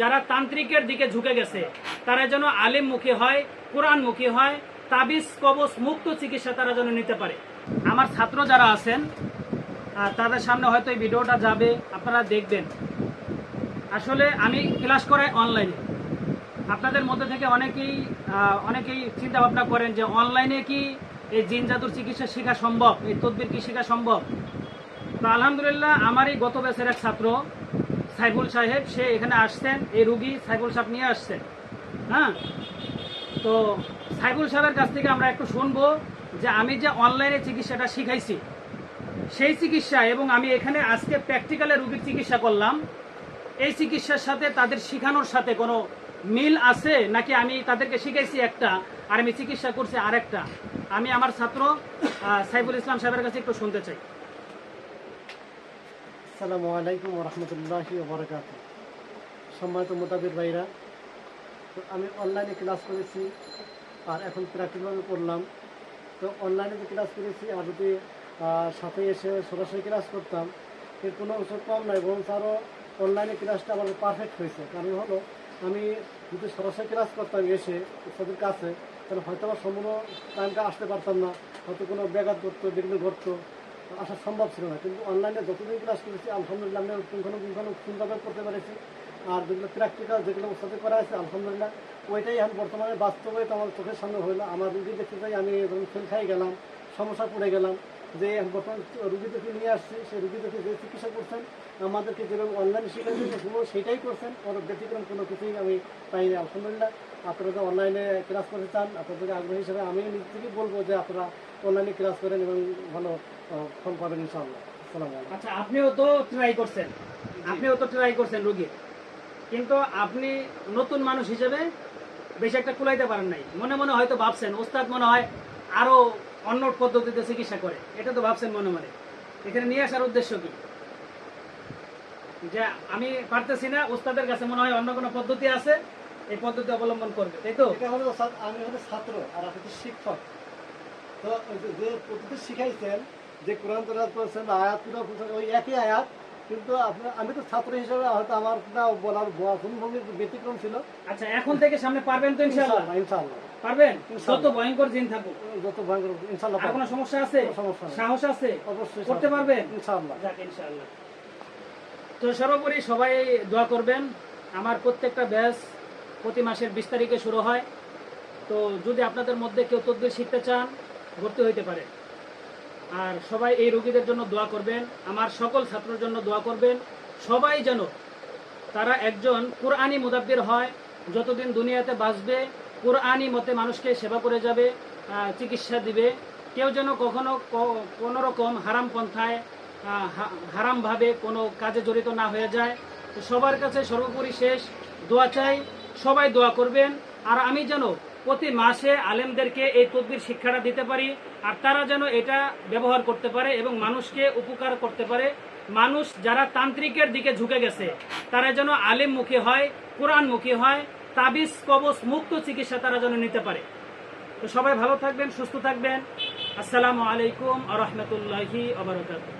যারা তান্ত্রিকের দিকে ঝুঁকে গেছে তারা যেন আলিমমুখী হয়, কোরআনমুখী হয়, তাবিজ কবজ মুক্ত চিকিৎসা তারা যেন নিতে পারে। আমার ছাত্র যারা আছেন তাদের সামনে হয়তো এই ভিডিওটা যাবে, আপনারা দেখবেন। আসলে আমি ক্লাস করাই অনলাইনে। আপনাদের মধ্যে থেকে অনেকেই চিন্তা ভাবনা করেন যে অনলাইনে কি এই জিন জাদুর চিকিৎসা শেখা সম্ভব, এই তদবির কি শেখা সম্ভব। তো আলহামদুলিল্লাহ আমারই গত ব্যাচের এক ছাত্র সাইফুল সাহেব, সে এখানে আসছেন, এই রুগী সাইফুল সাহেব নিয়ে আসছেন। হ্যাঁ, তো সাইফুল সাহেবের কাছ থেকে আমরা একটু শুনবো যে আমি যে অনলাইনে চিকিৎসাটা শিখাইছি সেই চিকিৎসা এবং আমি এখানে আজকে প্র্যাকটিক্যালে রুগীর চিকিৎসা করলাম, এই চিকিৎসার সাথে তাদের শিখানোর সাথে কোনো মিল আছে নাকি আমি তাদেরকে শিখাইছি একটা আর আমি চিকিৎসা করছি আরেকটা। আমি আমার ছাত্র সাইফুল ইসলাম সাহেবের কাছে একটু শুনতে চাই। আসসালামু আলাইকুম ওয়া রাহমাতুল্লাহি ওয়া বারাকাতুহু। সম্মানিত মুতাবির ভাইরা, তো আমি অনলাইনে ক্লাস করেছি আর এখন প্র্যাকটিক্যালভাবে করলাম। তো অনলাইনে যে ক্লাস করেছি আর যদি সাথে এসে সরাসরি ক্লাস করতাম এর কোনো অংশ কম নয়, বরং আরও অনলাইনে ক্লাসটা আমার পারফেক্ট হয়েছে। কারণ হলো আমি যদি সরাসরি ক্লাস করতাম এসে তাদের কাছে, তাহলে হয়তো আমার সম্পূর্ণ টাইমটা আসতে পারতাম না, হয়তো কোনো ব্যাঘাত ঘটতো, বিঘ্ন ঘটতো, আসা সম্ভব ছিল না। কিন্তু অনলাইনে যতদিন ক্লাস করেছি আলহামদুলিল্লাহ আমি পুঙ্খানুপুঙ্খানু সুন্দরভাবে করতে পেরেছি। আর যেগুলো প্র্যাকটিক্যাল যেগুলো সাথে করা আছে আলহামদুলিল্লাহ ওইটাই এখন বর্তমানে বাস্তবে তো আমার চোখের সামনে হইলো। আমার রুগী দেখতে চাই আমি যখন ফেল খাই গেলাম, সমস্যা পড়ে গেলাম, যে বর্তমান রুগী দেখে নিয়ে আসছি, সেই রুগী দেখে যে চিকিৎসা করছেন আমাদেরকে যেভাবে অনলাইনে শিখাচ্ছেন সেইটাই করছেন, ওর ব্যতিক্রম কোনো কিছুই আমি পাইনি। আলহামদুলিল্লাহ আপনারা যে অনলাইনে ক্লাস করতে চান আপনাদের আগ্রহী হিসেবে আমি নিজ থেকেই বলবো যে আপনারা অনলাইনে ক্লাস করেন এবং ভালো ফল পাবেন ইনশাআল্লাহ। আসসালামু আলাইকুম। আচ্ছা, আপনিও তো ট্রাই করছেন রুগীর, কিন্তু আপনি নতুন মানুষ হিসেবে বেশি একটা কুলাইতে পারেন নাই। মনে মনে হয়তো ভাবছেন ওস্তাদ মনে হয় আরো অন্য পদ্ধতিতে চিকিৎসা করে, এটা তো ভাবছেন মনে মনে। এখানে নিয়ে আসার উদ্দেশ্য কি? যে আমি পারতেছি না, ওস্তাদের কাছে মনে হয় অন্য কোনো পদ্ধতি আছে, এই পদ্ধতি অবলম্বন করবে, তাই তো? এটা হলো আমি হলো ছাত্র আর আপনি তো শিক্ষক। তো যে পদ্ধতি শিখাইছেন, যে কোরআন তেলাওয়াত করেছেন, আয়াত ওই একই আয়াত, কিন্তু আমি তো ছাত্র হিসেবে হয়তো আমার বলার ভঙ্গির ব্যতিক্রম ছিল। আচ্ছা, এখন থেকে সামনে পারবেন তো ইনশাআল্লাহ? ইনশাআল্লাহ পারবেন, যত ভয়ঙ্কর জিন থাকুক। যত ভয়ঙ্কর ইনশাআল্লাহ। আর কোনো সমস্যা আছে? সাহস আছে? অবশ্যই করতে পারবেন ইনশাআল্লাহ। যাক ইনশাআল্লাহ। তো সর্বোপরি সবাই দোয়া করবেন। আমার প্রত্যেকটা ব্যাচ প্রতি মাসের 20 তারিখে শুরু হয়। তো যদি আপনাদের মধ্যে কেউ তদবির শিখতে চান ভর্তি হইতে পারে। আর সবাই এই রোগীদের জন্য দোয়া করবেন, আমার সকল ছাত্রের জন্য দোয়া করবেন। সবাই যেন তারা একজন কুরআনি মুদাব্বির হয়, যতদিন দুনিয়াতে বাঁচবে কুরআনি মতে মানুষকে সেবা করে যাবে, চিকিৎসা দিবে। কেউ যেন কখনো কোনো রকম হারাম পন্থায় হারামভাবে কোনো কাজে জড়িত না হয়ে যায়। তো সবার কাছে সর্বোপরি শেষ দোয়া চাই, সবাই দোয়া করবেন। আর আমি যেন প্রতি মাসে আলেমদেরকে এই তদবির শিক্ষাটা দিতে পারি, আর তারা যেন এটা ব্যবহার করতে পারে এবং মানুষকে উপকার করতে পারে। মানুষ যারা তান্ত্রিকের দিকে ঝুঁকে গেছে তারা যেন আলিমমুখী হয়, কোরআনমুখী হয়, তাবিজ কবজ মুক্ত চিকিৎসা তারা যেন নিতে পারে। তো সবাই ভালো থাকবেন, সুস্থ থাকবেন। আসসালামু আলাইকুম ওয়া রাহমাতুল্লাহি ওয়া বারাকাতুহু।